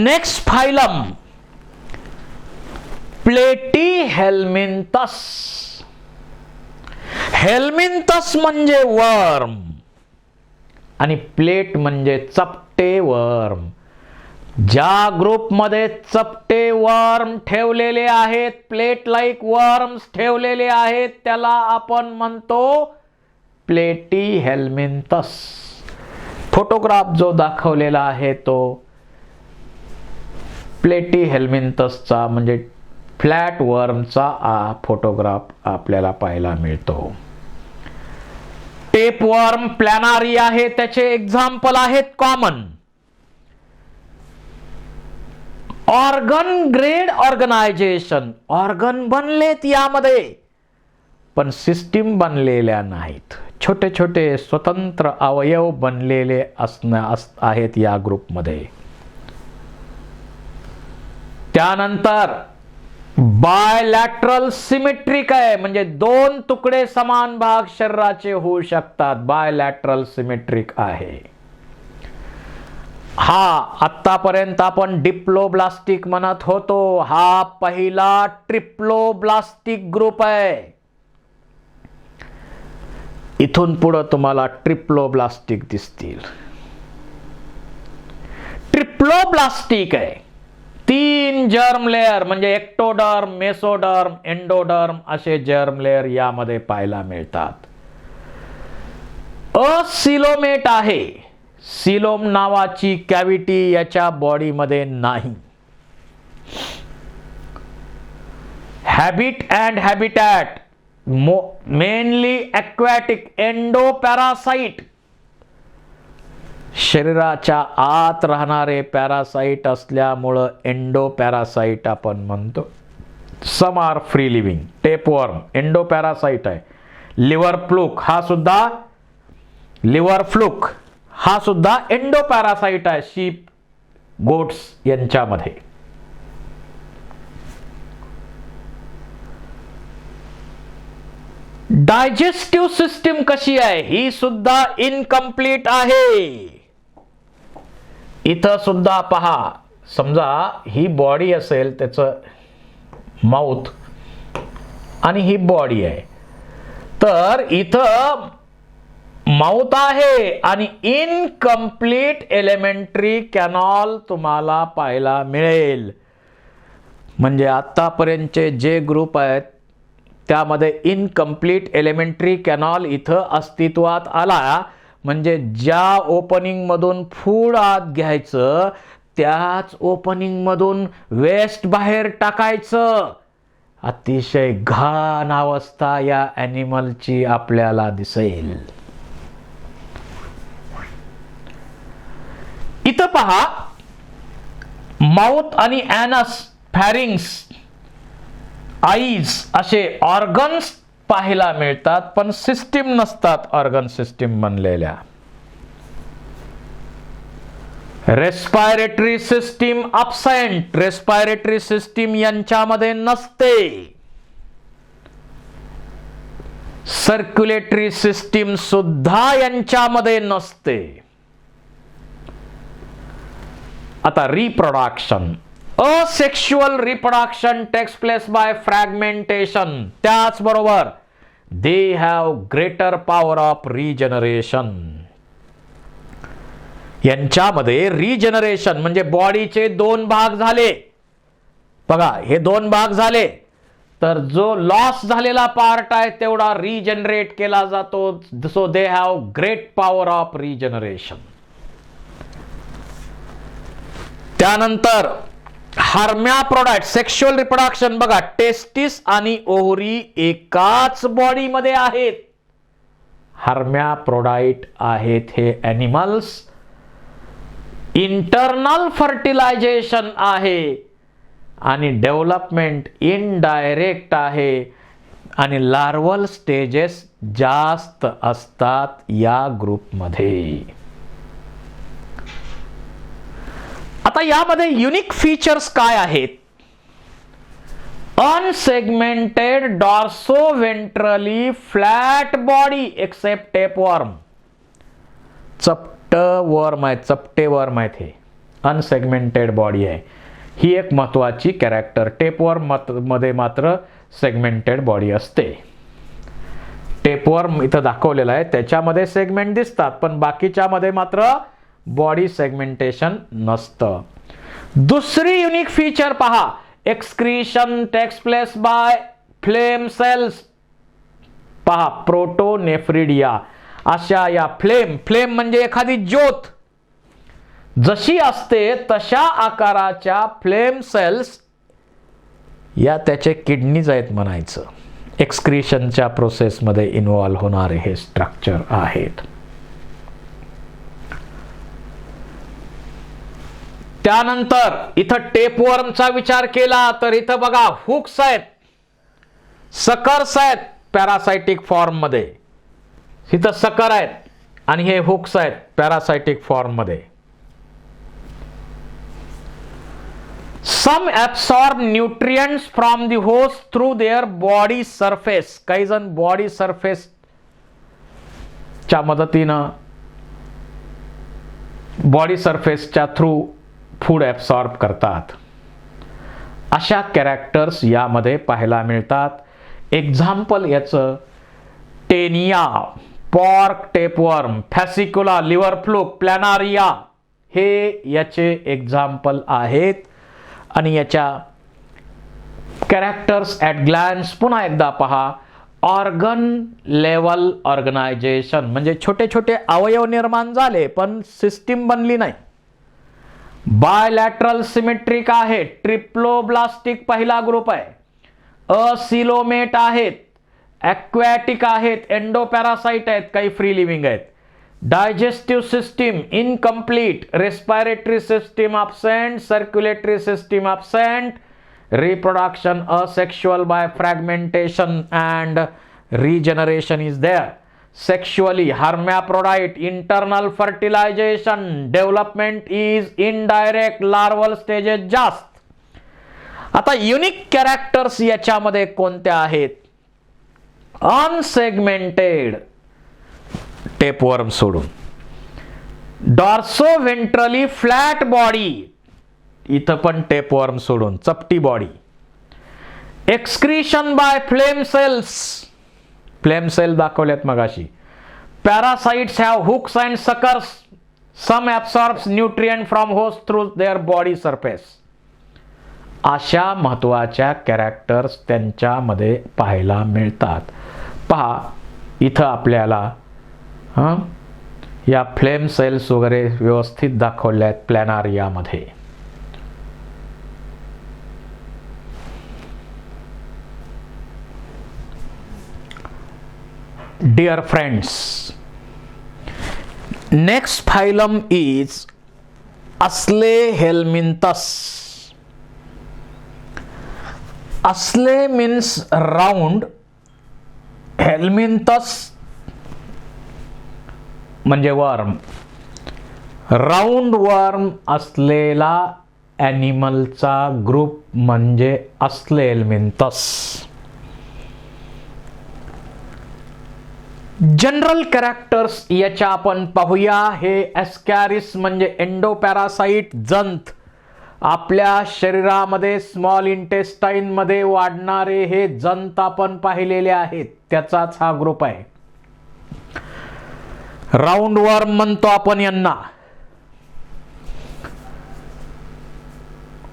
Next phylum प्लेटीहेल्मिंथस. हेल्मिंथस म्हणजे वर्म आणि plate म्हणजे चपटे वर्म. ज्या ग्रुपमध्ये चपटे वर्म ठेवलेले आहेत, प्लेट लाईक वर्म्स ठेवलेले आहेत, त्याला आपण म्हणतो प्लेटीहेल्मिंथस. फोटोग्राफ जो दाखवलेला आहे तो प्लेटीहेल्मिंथसचा म्हणजे फ्लॅट वर्मचा फोटोग्राफ आपल्याला पाहायला मिळतो. टेपवर्म प्लॅनारी आहे, त्याचे एक्झाम्पल आहेत common. Organ grade organisation, organ बनलेत यामध्ये पण सिस्टीम बनलेल्या नाहीत. छोटे छोटे स्वतंत्र अवयव बनलेले आहेत या ग्रुपमध्ये. त्यानंतर बायलॅटरल सिमेट्रिक आहे, म्हणजे दोन तुकडे समान भाग शरीराचे होऊ शकतात. बायलॅटरल सिमेट्रिक आहे. हा आतापर्यंत आपण डिप्लोब्लास्टिक म्हणत होतो, हा पहिला ट्रिप्लोब्लास्टिक ग्रुप आहे. इथून पुढे तुम्हाला ट्रिप्लोब्लास्टिक दिसतील. ट्रिप्लोब्लास्टिक आहे. 3 जर्म लेअर म्हणजे एक्टोडर्म, मेसोडर्म, एंडोडर्म असे जर्म लेअर यामध्ये पाहायला मिळतात. असिलोमेट आहे. सिलोम नावाची कॅव्हिटी याच्या बॉडीमध्ये नाही. Habit and habitat mainly aquatic. Endoparasite शरीराच्या आत राहणारे पॅरासाइट असल्यामुळं एंडोपॅरासाइट आपण म्हणतो. Some are free living. Tapeworm endoparasite आहे. लिव्हर फ्लूक हा सुद्धा एंडोपॅरासाइट आहे. शीप, गोट्स यांच्यामध्ये. डायजेस्टिव्ह सिस्टीम कशी आहे? ही सुद्धा इनकम्प्लीट आहे. इथं सुद्धा पहा, समजा ही बॉडी असेल, त्याचं माउथ आणि ही बॉडी आहे, तर इथं माउथ आहे आणि इनकम्प्लीट एलिमेंटरी कॅनॉल तुम्हाला पाहायला मिळेल. म्हणजे आतापर्यंतचे जे ग्रुप आहेत त्यामध्ये इनकम्प्लीट एलिमेंटरी कॅनॉल इथं अस्तित्वात आला. म्हणजे ज्या ओपनिंग मधून फूड आत घ्यायचं त्याच ओपनिंग मधून वेस्ट बाहेर टाकायचं. अतिशय घाण अवस्था या ॲनिमलची आपल्याला दिसेल. इथं पहा, माउथ आणि ॲनस, फॅरिंग्स, आईज असे ऑर्गन्स पाहायला मिळतात, पण सिस्टीम नसतात ऑर्गन सिस्टीम बनलेल्या. Respiratory system absent. Respiratory system यांच्यामध्ये नसते. सर्क्युलेटरी सिस्टीम सुद्धा यांच्यामध्ये नसते. आता reproduction. Asexual reproduction takes place by fragmentation. त्याचबरोबर they have greater power of regeneration. यांच्यामध्ये रिजनरेशन म्हणजे बॉडीचे 2 भाग झाले. बघा, हे 2 भाग झाले तर जो लॉस झालेला पार्ट आहे तेवढा रिजनरेट केला जातो. So they have great power of regeneration. त्यानंतर हर्मॅफ्रोडाइट सेक्शुअल रिप्रोडक्शन. बघा, टेस्टिस आणि ओव्हरी एकाच बॉडीमध्ये आहेत. हर्मॅफ्रोडाइट आहेत हे ॲनिमल्स. इंटरनल फर्टिलायझेशन आहे आणि डेव्हलपमेंट इनडायरेक्ट आहे आणि लार्वल स्टेजेस जास्त असतात या ग्रुपमध्ये. आता यामध्ये युनिक फीचर्स काय आहेत? Unsegmented dorsoventrally flat body except tapeworm. चपटे वर्म आहेत हे. अनसेगमेंटेड बॉडी आहे. ही एक महत्वाची कॅरेक्टर. टेपवर्म मध्ये मात्र सेगमेंटेड बॉडी असते. टेपवर्म इथं दाखवलेला आहे, त्याच्यामध्ये सेगमेंट दिसतात, पण बाकीच्या मध्ये मात्र बॉडी सेगमेंटेशन नसतं. दुसरी युनिक फीचर पहा, excretion takes place by flame cells. पहा, प्रोटोनेफ्रिडिया अशा या फ्लेम म्हणजे एखादी ज्योत जशी असते तशा आकाराच्या फ्लेम सेल्स या त्याचे किडनीज आहेत म्हणायचं. एक्सक्रीशनच्या प्रोसेसमध्ये इन्व्हॉल्व होणारे हे स्ट्रक्चर आहेत. त्यानंतर इथं टेपवर्मचा विचार केला तर इथं बघा हुक्स आहेत, सकर्स आहेत पॅरासाइटिक फॉर्म मध्ये. इथं सकर आहेत आणि हे हुक्स आहेत पॅरासाइटिक फॉर्म मध्ये. Some absorb nutrients from the host through their body surface. काही जण बॉडी सरफेस च्या मदतीनं बॉडी सरफेसच्या थ्रू फूड ॲब्सॉर्ब करतात. अशा कॅरेक्टर्स यामध्ये पाहायला मिळतात. एक्झाम्पल याचं Taenia, pork tapeworm, Fasciola, liver fluke, Planaria हे याचे एक्झाम्पल आहेत. आणि याच्या कॅरेक्टर्स ॲट ग्लॅन्स पुन्हा एकदा पहा. ऑर्गन लेवल ऑर्गनायझेशन म्हणजे छोटे छोटे अवयव निर्माण झाले पण सिस्टीम बनली नाही. बायलॅटरल सिमेट्रिक आहे. ट्रिप्लोब्लास्टिक पहिला ग्रुप आहे. असिलोमेट आहेत, ॲक्वॅटिक आहेत, एंडोपॅरासाइट आहेत, काही फ्री लिव्हिंग आहेत. Digestive system incomplete, respiratory system absent, circulatory system absent, reproduction asexual by fragmentation and regeneration is there. Sexually hermaphrodite, internal fertilization, development is indirect, larval stages जास्त. आता unique characters याच्यामध्ये कोणत्या आहेत? Unsegmented tapeworm सोडून, डॉर्सोव्हेंट्रली flat body, इथं पण tapeworm सोडून चपटी body. Excretion by flame cells, flame cell दाखवल्यात मगाशी. Parasites have hooks and suckers. Some absorbs nutrient from host through their body surface. अशा महत्वाच्या कॅरेक्टर्स त्यांच्यामध्ये पाहायला मिळतात. पहा इथं आपल्याला या फ्लेम सेल्स वगैरे व्यवस्थित दाखवल्या आहेत प्लॅनारियामध्ये. Dear friends, next phylum is Aschelminthes. Aschel means round, helminths म्हणजे वर्म. राऊंड वर्म असलेला ॲनिमलचा ग्रुप म्हणजे अस्ले हेल्मिंथस. जनरल कॅरेक्टर्स याच्या आपण पाहूया. हे एस्कॅरिस म्हणजे एंडोपॅरासाइट जंत, आपल्या शरीरामध्ये स्मॉल इंटेस्टाइन मध्ये वाढणारे हे जंत आपण पाहिलेले आहेत, त्याचाच हा ग्रुप आहे. राऊंड वर्म म्हणतो आपण यांना.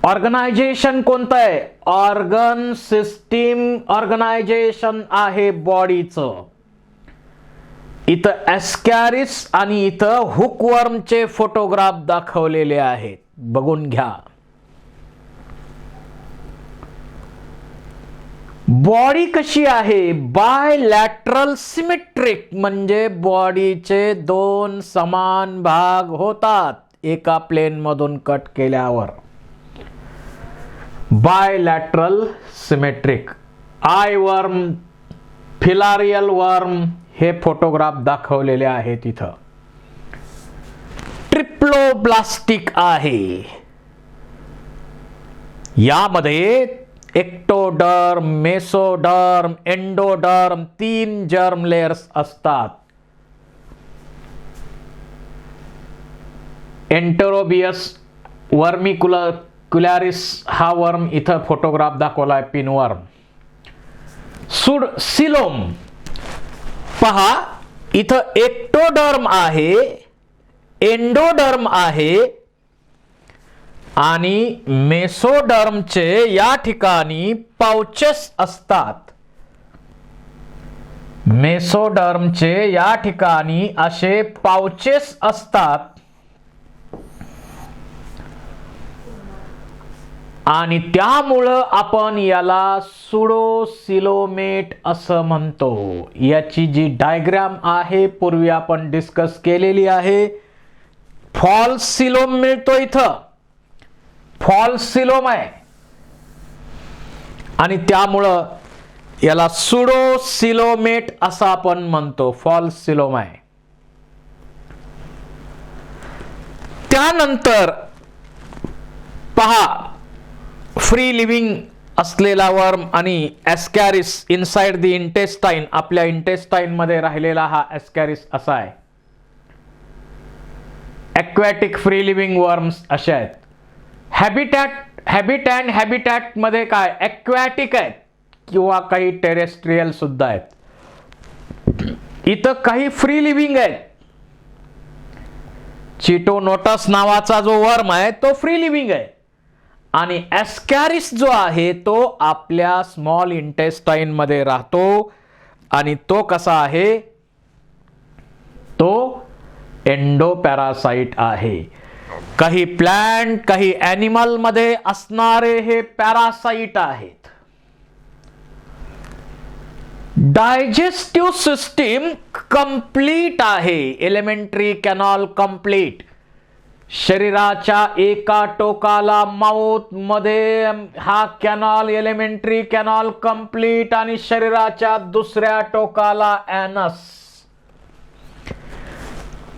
ऑर्गनायझेशन कोणतं आहे? ऑर्गन सिस्टीम ऑर्गनायझेशन आहे बॉडीचं. इथं एस्कॅरिस आणि इथं हुकवर्मचे फोटोग्राफ दाखवलेले आहेत, बघून घ्या. बॉडी कशी आहे? बायलॅटरल सिमेट्रिक म्हणजे बॉडीचे दोन समान भाग होतात एका प्लेन मधून कट केल्यावर. Bilateral symmetric. Eye worm, filarial worm हे फोटोग्राफ दाखवलेले आहेत इथं. ट्रिप्लोब्लास्टिक आहे. यामध्ये ectoderm, mesoderm, endoderm 3 germ layers असतात. एंटेरोबियस वर्मिक्युलॅरिस हा वर्म इथं फोटोग्राफ दाखवलाय, पिनवर्म. सुडसिलोम पहा, इथं एक्टोडर्म आहे, एंडोडर्म आहे आणि मेसोडर्मचे या ठिकाणी पाउचेस असतात. मेसोडर्मचे या ठिकाणी असे पाउचेस असतात आणि त्यामुळं आपण याला सुडोसिलोमेट असं म्हणतो. याची जी डायग्राम आहे पूर्वी आपण डिस्कस केलेली आहे. फॉल्स सिलोम मिळतो इथं, फॉल्स सिलोम आहे आणि त्यामुळं याला सुडोसिलोमेट असं आपण म्हणतो. फॉल्स सिलोम आहे. त्यानंतर पहा, फ्री लिव्हिंग असलेला वर्म आणि ॲस्कॅरिस इनसाइड द इंटेस्टाइन, आपल्या इंटेस्टाइन मध्ये राहिलेला हा ॲस्कॅरिस असा आहे. ॲक्वॅटिक फ्री लिव्हिंग वर्म्स असे आहेत. हॅबिटॅट मध्ये काय ॲक्वॅटिक आहेत किंवा काही टेरेस्ट्रियल सुद्धा आहेत. इथं काही फ्री लिव्हिंग आहेत. चिटोनोटस नावाचा जो वर्म आहे तो फ्री लिव्हिंग आहे आणि ॲस्कॅरिस जो आहे तो आपल्या स्मॉल इंटेस्टाइन मध्ये राहतो आणि तो कसा आहे, तो एंडोपॅरासाइट आहे. काही प्लांट, काही ॲनिमल मध्ये असणारे हे पॅरासाइट आहेत. डायजेस्टिव्ह सिस्टीम कंप्लीट आहे. Elementary canal complete. शरीराच्या एका टोकाला माउथ मध्ये हा कॅनॉल, एलिमेंटरी कॅनॉल कंप्लीट आणि शरीराच्या दुसऱ्या टोकाला ॲनस.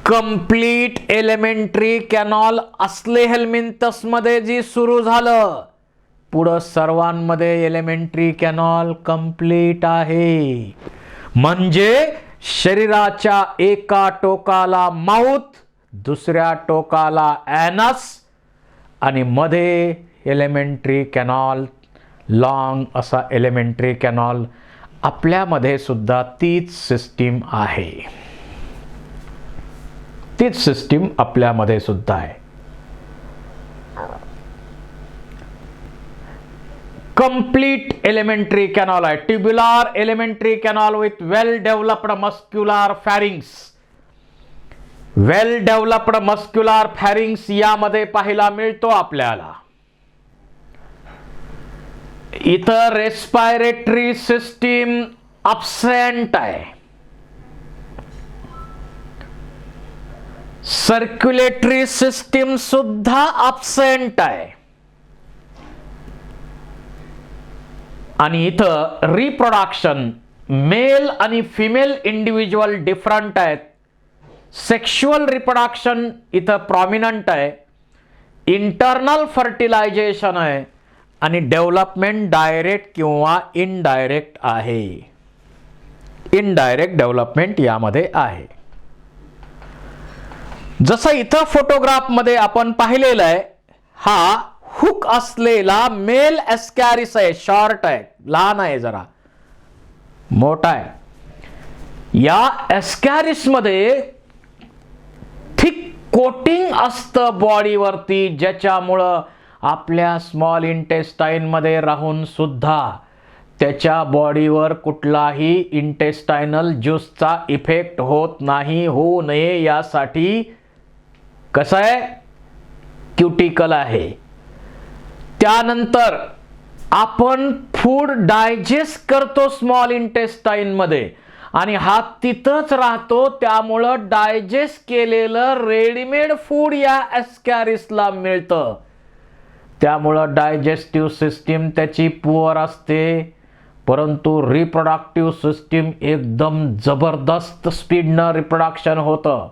कंप्लीट एलिमेंटरी कॅनॉल असले हेल्मिंथस मध्ये जी सुरू झालं, पुढं सर्वांमध्ये एलिमेंटरी कॅनॉल कंप्लीट आहे. म्हणजे शरीराच्या एका टोकाला माउथ, दुसऱ्या टोकाला ॲनस आणि मध्ये एलिमेंटरी कॅनॉल, लॉंग असा एलिमेंटरी कॅनॉल. आपल्यामध्ये सुद्धा तीच सिस्टीम आहे. तीच सिस्टीम आपल्यामध्ये सुद्धा आहे. कंप्लीट एलिमेंटरी कॅनॉल आहे. Tubular elementary canal with well developed muscular pharynx. Well developed muscular pharynx यामध्ये पाहायला मिळतो आपल्याला. इथं रेस्पायरेटरी सिस्टीम अब्सेंट आहे. सर्क्युलेटरी सिस्टीम सुद्धा अब्सेंट आहे. आणि इथं रिप्रोडक्शन, मेल आणि फिमेल इंडिव्हिज्युअल डिफरंट आहेत. सेक्शुअल रिप्रोडक्शन इथं प्रॉमिनंट आहे. इंटरनल फर्टिलायझेशन आहे आणि डेव्हलपमेंट डायरेक्ट किंवा इनडायरेक्ट आहे. इनडायरेक्ट डेव्हलपमेंट यामध्ये आहे. जसं इथं फोटोग्राफ मध्ये आपण पाहिलेलं आहे, हा हुक असलेला मेल ॲस्कॅरिस आहे. शॉर्ट आहे, लहान आहे, जरा मोठा आहे. या ॲस्कॅरिस मध्ये थिक कोटिंग असतं बॉडीवरती, ज्याच्यामुळं आपल्या स्मॉल इंटेस्टाइन मध्ये राहून सुद्धा त्याच्या बॉडीवर कुठलाही इंटेस्टायनल ज्यूसचा इफेक्ट होत नाही. होऊ नये यासाठी कसं आहे, क्युटिकल आहे. त्यानंतर आपण फूड डायजेस्ट करतो स्मॉल इंटेस्टाइन मध्ये आणि हा तिथंच राहतो. त्यामुळं डायजेस्ट केलेलं रेडीमेड फूड या ॲस्कॅरिसला मिळतं. त्यामुळं डायजेस्टिव्ह सिस्टीम त्याची पुअर असते, परंतु रिप्रोडक्टिव्ह सिस्टीम एकदम जबरदस्त स्पीडनं रिप्रोडक्शन होतं.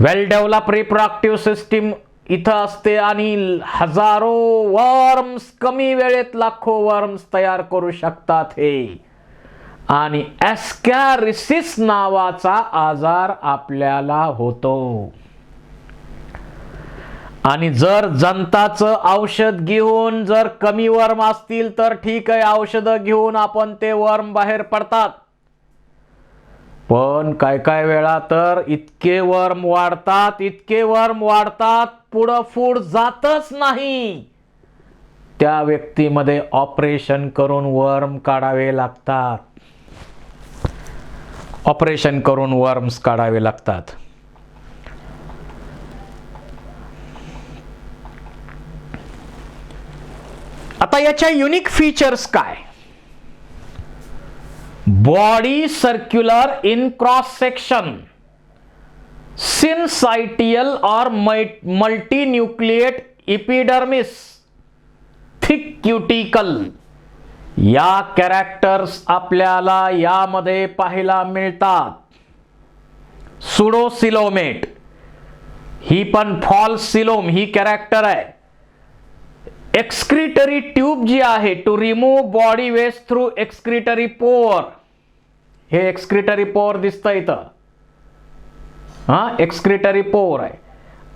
वेल डेव्हलप रिप्रोडक्टिव्ह सिस्टीम इथं असते आणि हजारो वर्म्स, कमी वेळेत लाखो वर्म्स तयार करू शकतात हे. आणि ॲस्कॅरिसिस नावाचा आजार आपल्याला होतो. आणि जर जंताचं औषध घेऊन जर कमी वर्म असतील तर ठीक आहे, औषधं घेऊन आपण ते वर्म बाहेर पडतात. पण काय काय वेळा तर इतके वर्म वाढतात पुढं जातच नाही. त्या व्यक्तीमध्ये ऑपरेशन करून वर्म काढावे लागतात. ऑपरेशन करून वर्म्स काढावे लागतात. आता याच्या युनिक फीचर्स काय? Body circular in cross section, syncytial और मल्टीन्यूक्लिएट इपिडर्मिस, थिक क्युटिकल या कॅरेक्टर्स आपल्याला यामध्ये पाहायला मिळतात. सुडोसिलोमेट ही पण फॉल्स सिलोम ही कॅरेक्टर आहे. एक्सक्रिटरी ट्यूब जी आहे to remove body waste through excretory pore, हे एक्सक्रिटरी पोर दिसतं इथं. एक्सक्रिटरी पोर आहे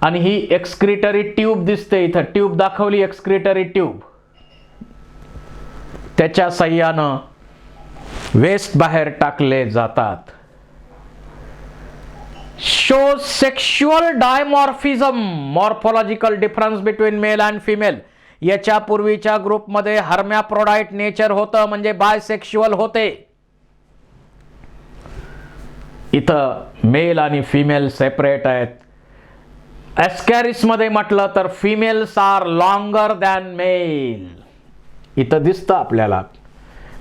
आणि ही एक्सक्रिटरी ट्यूब दिसते इथं. ट्यूब दाखवली, एक्सक्रिटरी ट्यूब. त्याच्या साह्यानं वेस्ट बाहेर टाकले जातात. Shows sexual dimorphism, morphological difference between male and female. याच्या पूर्वीच्या ग्रुपमध्ये हर्मॅफ्रोडाइट नेचर होतं, म्हणजे बायसेक्शुअल होते. इथं मेल आणि फिमेल सेपरेट आहेत. एस्कॅरिस मध्ये म्हटलं तर females are longer than male. इथं दिसतं आपल्याला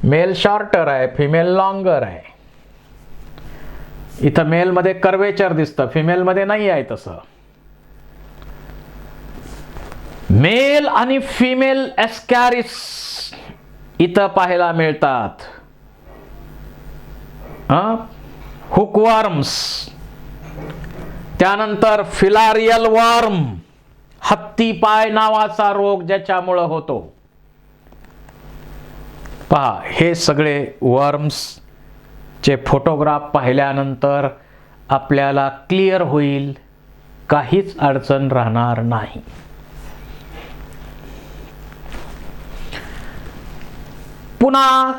मेल शॉर्टर आहे, फिमेल लॉंगर आहे. इथं मेल मध्ये कर्वेचर दिसतं, फिमेल मध्ये नाही आहे तसं. मेल आणि फिमेल एस्कॅरिस इथं पाहायला मिळतात. हुकवर्म्स, त्यानंतर फिलारियल वर्म, हत्तीपाय नावाचा रोग ज्याच्यामुळं होतो. पहा, हे सगळे वर्म्स चे फोटोग्राफ पाहिल्यानंतर आपल्याला क्लिअर होईल, काहीच अडचण राहणार नाही. पुन्हा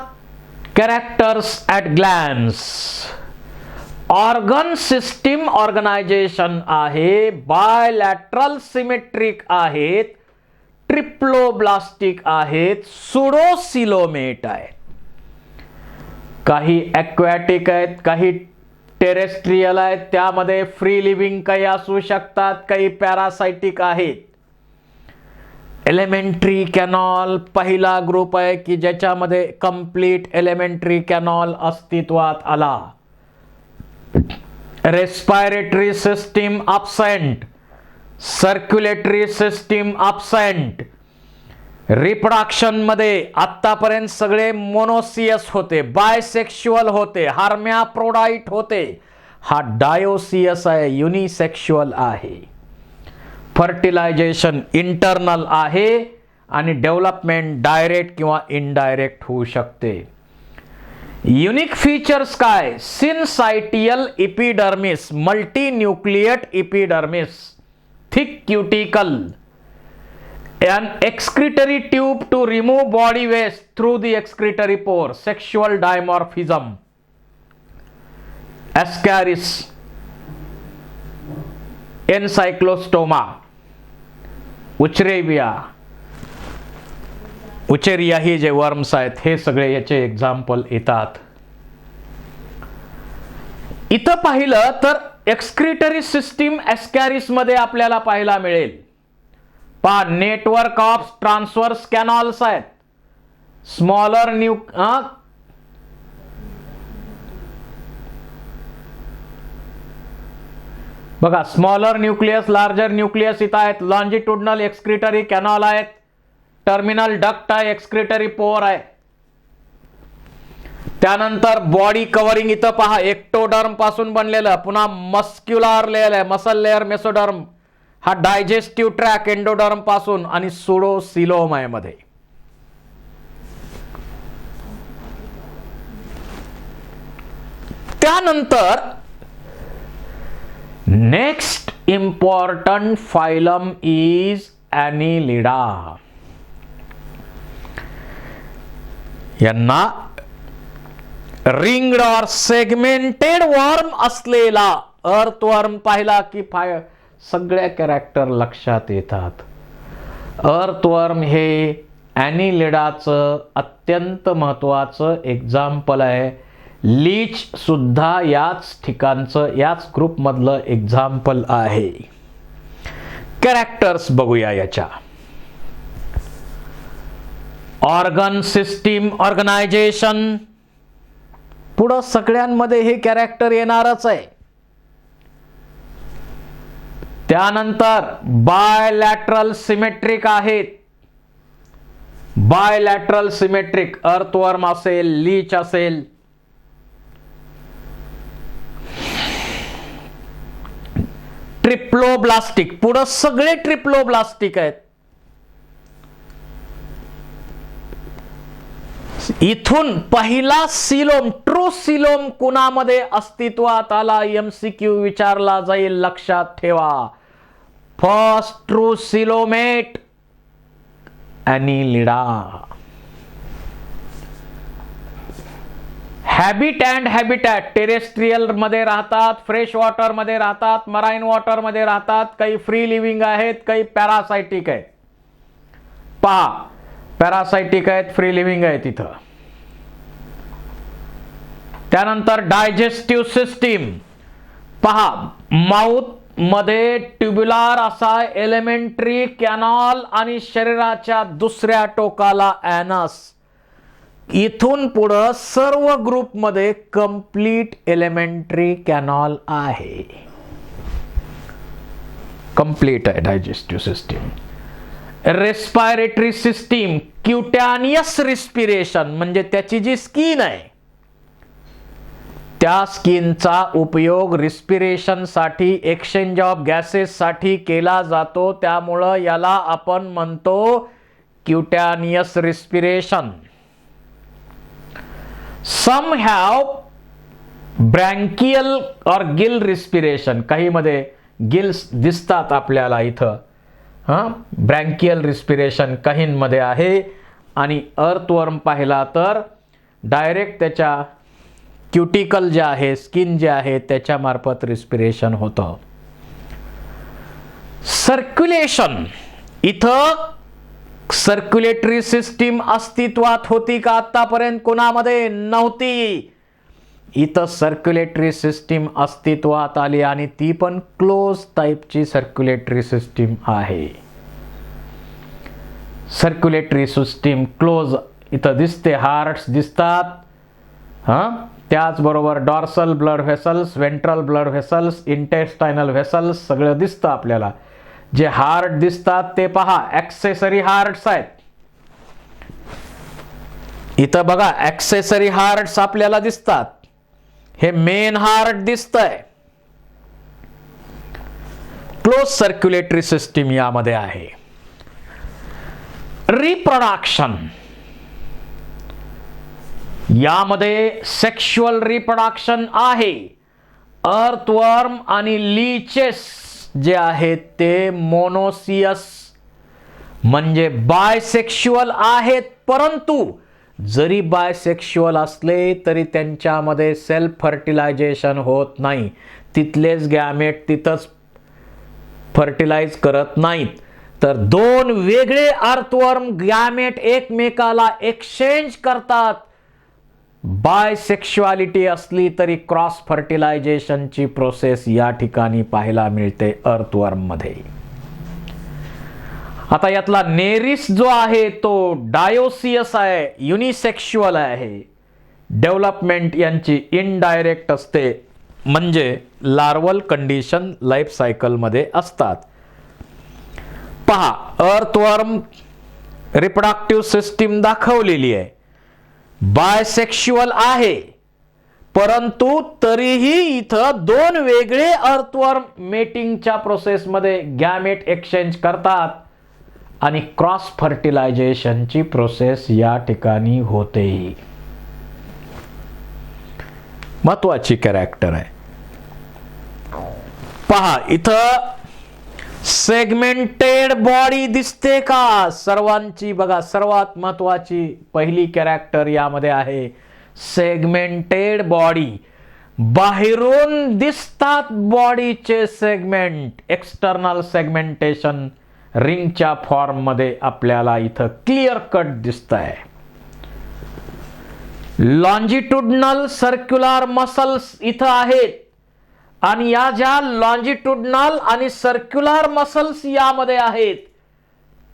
characters at glance. Organ system organization आहे, बायलॅटरल सिमेट्रिक आहेत, ट्रिप्लोब्लास्टिक आहेत, सुडोसिलोमेट आहेत. काही ॲक्वॅटिक आहेत, काही टेरेस्ट्रियल आहेत, त्यामध्ये फ्री लिव्हिंग काही असू शकतात, काही पॅरासाइटिक आहेत. एलिमेंटरी कॅनॉल पहिला ग्रुप आहे की ज्याच्यामध्ये कंप्लीट एलिमेंटरी कॅनॉल अस्तित्वात आला. Respiratory system absent, circulatory system absent. Reproduction मध्ये आतापर्यंत सगळे मोनोसियस होते, बायसेक्शुअल होते, हर्मॅफ्रोडाइट होते. हा डायोसियस आहे, युनिसेक्शुअल आहे. फर्टिलायझेशन इंटरनल आहे आणि डेव्हलपमेंट डायरेक्ट किंवा इनडायरेक्ट होऊ शकते. युनिक फीचर्स काय? Syncytial epidermis, multinucleate epidermis, thick cuticle, an excretory tube to remove body waste through the excretory pore, sexual dimorphism. Ascaris, Encyclostoma, उचेरिया हे जे वर्म्स आहेत हे सगळे याचे एक्झाम्पल येतात. इथं पाहिलं तर एक्सक्रिटरी सिस्टीम एस्कॅरिस मध्ये आपल्याला पाहायला मिळेल. पहा, नेटवर्क ऑफ ट्रान्सवर्स कॅनॉल्स आहेत. स्मॉलर बघा, स्मॉलर न्यूक्लियस, लार्जर न्यूक्लियस इथं आहेत. लॉन्जिट्युडनल एक्सक्रिटरी कॅनॉल आहेत. टर्मिनल डक्ट आहे, एक्सक्रिटरी पोअर आहे. त्यानंतर बॉडी कव्हरिंग इथं पहा, एक्टोडर्म पासून बनलेलं. पुन्हा मस्क्युलर लेयर आहे, मसल लेयर, मेसोडर्म. हा डायजेस्टिव्ह ट्रॅक एंडोडर्म पासून आणि सुडोसिलोम आहे मध्ये. त्यानंतर next important phylum is Annelida. यांना रिंग्ड और सेगमेंटेड वर्म असलेला अर्थवर्म पाहिला की सगळ्या कॅरेक्टर लक्षात येतात. अर्थवर्म हे ॲनिलिडाचं अत्यंत महत्वाचं एक्झाम्पल आहे. लीच सुद्धा याच ठिकाणचं याच ग्रुपमधलं एक्झाम्पल आहे. कॅरेक्टर्स बघूया याच्या. ऑर्गन सिस्टीम ऑर्गनायझेशन, पुढं सगळ्यांमध्ये हे कॅरेक्टर येणारच आहे. त्यानंतर बायलॅटरल सिमेट्रिक आहेत. बायलॅटरल सिमेट्रिक अर्थवर्म असेल, लीच असेल. ट्रिप्लोब्लास्टिक, पुढं सगळे ट्रिप्लोब्लास्टिक आहेत. इथून पहिला सिलोम, ट्रू सिलोम कुणामध्ये अस्तित्वात आला, एमसीक्यू विचारला जाईल, लक्षात ठेवा. First true coelomate Annelida. Habit and habitat, terrestrial मध्ये राहतात, फ्रेश वॉटर मध्ये राहतात, मराईन वॉटर मध्ये राहतात, काही फ्री लिव्हिंग आहेत, काही पॅरासायटिक आहेत. पहा, पॅरासायटिक आहेत, फ्री लिव्हिंग आहेत इथं. त्यानंतर डायजेस्टिव्ह सिस्टीम पहा, माउथ मध्ये ट्युब्युलर असा एलिमेंटरी कॅनॉल आणि शरीराच्या दुसऱ्या टोकाला ॲनस. इथून पुढं सर्व ग्रुपमध्ये कंप्लीट एलिमेंटरी कॅनॉल आहे. कंप्लीट आहे digestive system. Respiratory system, cutaneous respiration म्हणजे त्याची जी स्किन आहे त्या स्किनचा उपयोग रिस्पिरेशन साठी, एक्सचेंज ऑफ गॅसेस साठी केला जातो. त्यामुळं याला आपण म्हणतो क्युटॅनियस रिस्पिरेशन. सम हॅव ब्रँकियल और गिल रिस्पिरेशन, काही मध्ये गिल्स दिसतात आपल्याला इथं. ब्रँकियल रिस्पिरेशन काहींमध्ये आहे. आणि अर्थवर्म पाहिला तर डायरेक्ट त्याच्या क्युटिकल जे आहे, स्किन जे आहे त्याच्या मार्फत रिस्पिरेशन होतं. सर्क्युलेशन, इथं सर्क्युलेटरी सिस्टीम अस्तित्वात होती का आतापर्यंत? कोणामध्ये नव्हती. इथं सर्क्युलेटरी सिस्टीम अस्तित्वात आली आणि ती पण क्लोज टाईपची सर्क्युलेटरी सिस्टीम आहे. सर्क्युलेटरी सिस्टीम क्लोज इथं दिसते, हार्ट्स दिसतात. त्याचबरोबर dorsal blood vessels, ventral blood vessels, intestinal vessels सगळं दिसतं आपल्याला. जे हार्ट दिसतात ते पहा ॲक्सेसरी हार्ट्स आहेत. इथं बघा ॲक्सेसरी हार्ट्स आपल्याला दिसतात. हे मेन हार्ट दिसतंय. क्लोज सर्क्युलेटरी सिस्टीम यामध्ये आहे. रिप्रोडक्शन, यामध्ये सेक्शुअल रिप्रोडक्शन आहे. अर्थवर्म आणि लीचेस जे आहेत ते मोनोसियस म्हणजे बायसेक्शुअल आहेत. परंतु जरी बायसेक्शुअल असले तरी त्यांच्यामध्ये सेल्फ फर्टिलायझेशन होत नाही. तिथलेच गॅमेट तिथंच फर्टिलाइज करत नाहीत. तर दोन वेगळे अर्थवर्म गॅमेट एकमेकाला एक्सचेंज करतात. बायसेक्शुअलिटी असली तरी क्रॉस फर्टिलायझेशनची प्रोसेस या ठिकाणी पाहायला मिळते अर्थवर्म मध्ये. आता यातला नेरिस जो आहे तो डायोसियस आहे, युनिसेक्शुअल आहे. डेव्हलपमेंट यांची इनडायरेक्ट असते म्हणजे लार्वल कंडिशन लाईफ सायकल मध्ये असतात. पहा, अर्थवर्म रिप्रोडक्टिव्ह सिस्टीम दाखवलेली आहे. बायसेक्शुअल आहे परंतु तरीही इथं दोन वेगळे अर्थवर्म मेटिंगच्या प्रोसेसमध्ये गॅमेट एक्सचेंज करतात आणि क्रॉस फर्टिलायझेशनची प्रोसेस या ठिकाणी होते. महत्वाची कॅरेक्टर आहे. पहा, इथं सेगमेंटेड बॉडी दिसते का सर्वांची? बघा, सर्वात महत्वाची पहिली कॅरेक्टर यामध्ये आहे सेगमेंटेड बॉडी. बाहेरून दिसतात बॉडीचे सेगमेंट. एक्सटर्नल सेगमेंटेशन रिंगच्या फॉर्म मध्ये आपल्याला इथं क्लिअर कट दिसत आहे. लॉन्जिट्युडनल सर्क्युलर मसल्स इथं आहेत आणि या ज्या लॉन्जिट्युडनल आणि सर्क्युलर मसल्स यामध्ये आहेत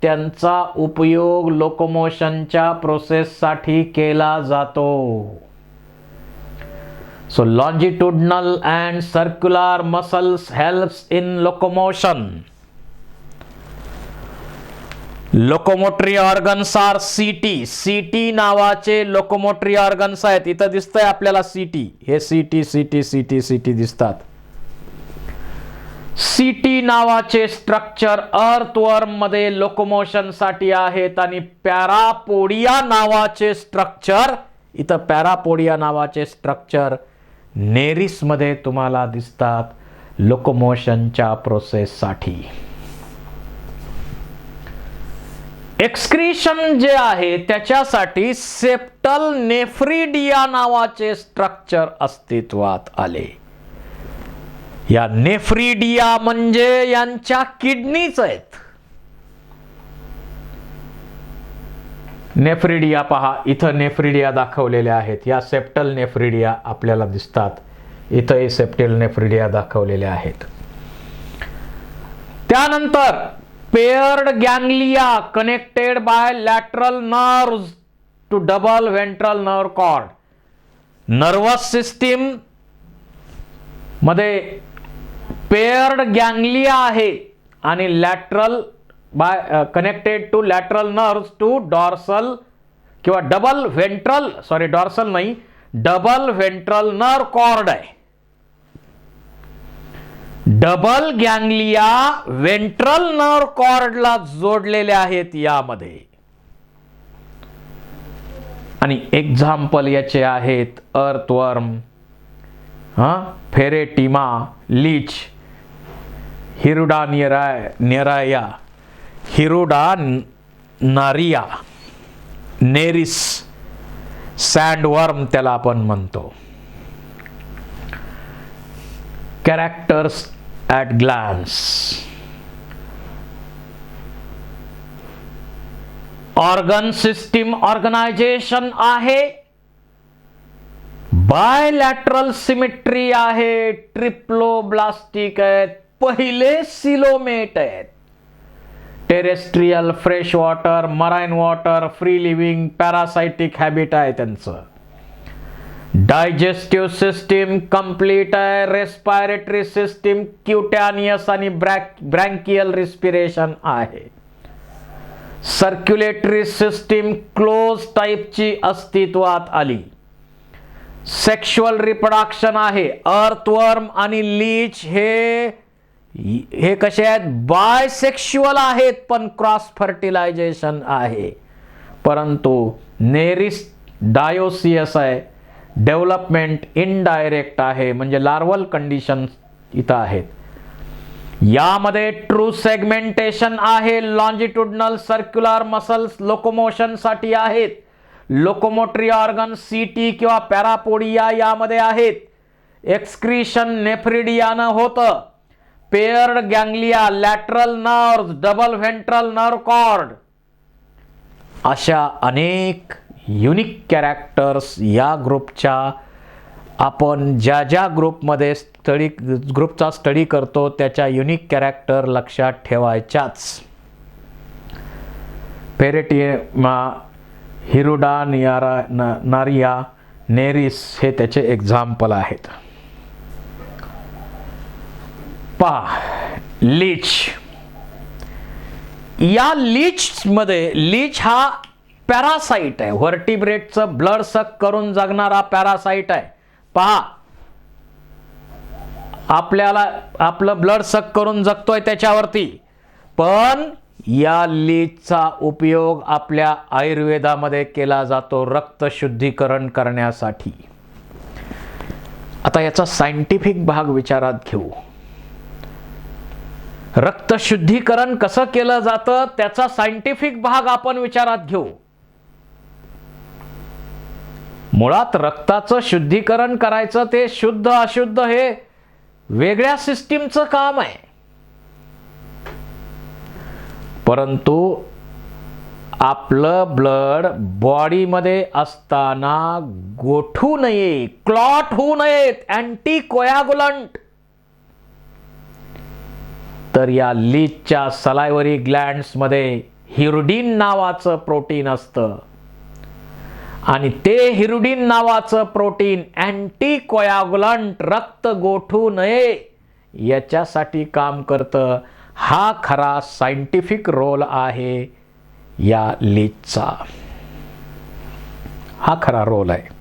त्यांचा उपयोग लोकोमोशनच्या प्रोसेससाठी केला जातो. So longitudinal and circular muscles helps in locomotion. Locomotory organs are setae. Setae नावाचे लोकोमोटरी ऑर्गन्स आहेत. इथं दिसतंय आपल्याला सीटी. हे सीटी सीटी सीटी सीटी दिसतात. सीटी नावाचे स्ट्रक्चर अर्थवर्म मध्ये लोकोमोशन साठी आहेत आणि पॅरापोडिया नावाचे स्ट्रक्चर, इथं पॅरापोडिया नावाचे स्ट्रक्चर नेरिस मध्ये तुम्हाला दिसतात लोकोमोशनच्या प्रोसेस साठी. एक्सक्रीशन जे आहे त्याच्यासाठी सेप्टल नेफ्रिडिया नावाचे स्ट्रक्चर अस्तित्वात आले. या नेफ्रिडिया म्हणजे यांच्या किडनीच आहेत. नेफ्रिडिया पहा, इथं नेफ्रिडिया दाखवलेल्या आहेत. या सेप्टल नेफ्रिडिया आपल्याला दिसतात. इथं सेप्टल नेफ्रिडिया दाखवलेल्या आहेत. त्यानंतर paired ganglia connected by lateral nerves to double ventral nerve cord. Nervous system मध्ये पेयर्ड गॅंग्लिया आहे आणि lateral by connected to lateral nerves to dorsal किंवा डबल व्हेंट्रल, सॉरी डॉर्सल नाही, डबल व्हेंट्रल नर्व कॉर्ड आहे. Double ganglia ventral nerve कॉर्डला जोडलेले आहेत यामध्ये. आणि एक्झाम्पल याचे आहेत earthworm, Pheretima, leech, Hirudinaria, Hirudinaria, Nereis, sandworm त्याला आपण म्हणतो. Characters at glance. Organ system organization आहे. बायलॅटरल सिमेट्री आहे. ट्रिप्लोब्लास्टिक आहेत. पहिले सिलोमेट आहेत. Terrestrial, fresh water, marine water, free living, पॅरासाइटिक habit आहे त्यांचं. डायजेस्टिव्ह सिस्टीम कंप्लीट आहे. रेस्पिरेटरी सिस्टीम क्युटॅनियस आणि ब्रँकियल रिस्पिरेशन आहे. सर्क्युलेटरी सिस्टीम क्लोज टाईपची अस्तित्वात आली. सेक्शुअल रिप्रोडक्शन आहे. अर्थवर्म आणि लीच हे कसे आहेत? बायसेक्शुअल आहेत पण क्रॉस फर्टिलायझेशन आहे. परंतु नेरिस डायोसियस आहे. डेव्हलपमेंट इनडायरेक्ट आहे, म्हणजे लार्वल कंडिशन इथं आहेत. यामध्ये ट्रू सेगमेंटेशन आहे. लॉन्जिट्युडनल सर्क्युलर मसल्स लोकोमोशन साठी आहेत. लोकोमोटरी ऑर्गन सीटी किंवा पॅरापोडिया यामध्ये आहेत. एक्सक्रीशन नेफ्रिडियानं होतं. Paired ganglia, lateral nerves, double ventral nerve cord, अशा अनेक युनिक कॅरेक्टर्स या ग्रुपच्या आपण ज्या ग्रुपमध्ये ग्रुपचा स्टडी करतो त्याच्या युनिक कॅरेक्टर लक्षात ठेवायच्याच. फेरेटिमा, हिरुडा नारिया, नेरिस हे त्याचे एक्झाम्पल आहेत. पहा, लीच. या लीच मध्ये, लीच हा पॅरासाइट आहे. व्हर्टिब्रेटचं ब्लड सक करून जगणारा पॅरासाइट आहे. पहा, आपल्याला आपलं ब्लड सक करून जगतोय त्याच्यावरती. पण या लीचचा उपयोग आपल्या आयुर्वेदामध्ये केला जातो रक्त शुद्धीकरण करण्यासाठी. आता याचा सायंटिफिक भाग विचारात घेऊ. रक्त शुद्धीकरण कसं केलं जातं त्याचा सायंटिफिक भाग आपण विचारात घेऊ. मुळात रक्ताचं शुद्धीकरण करायचं ते शुद्ध अशुद्ध हे वेगळ्या सिस्टीमचं काम आहे. परंतु आपलं ब्लड बॉडीमध्ये असताना गोठू नये, क्लॉट होऊ नयेत, अँटी कोयागुलंट, तर या लीचच्या सलायवरी ग्लँड्समध्ये हिरुडिन नावाचं प्रोटीन असतं आणि ते हिरुडिन नावाचं प्रोटीन अँटी कोयागुलंट, रक्त गोठू नये याच्यासाठी काम करतं. हा खरा सायंटिफिक रोल आहे या लीचचा, हा खरा रोल आहे.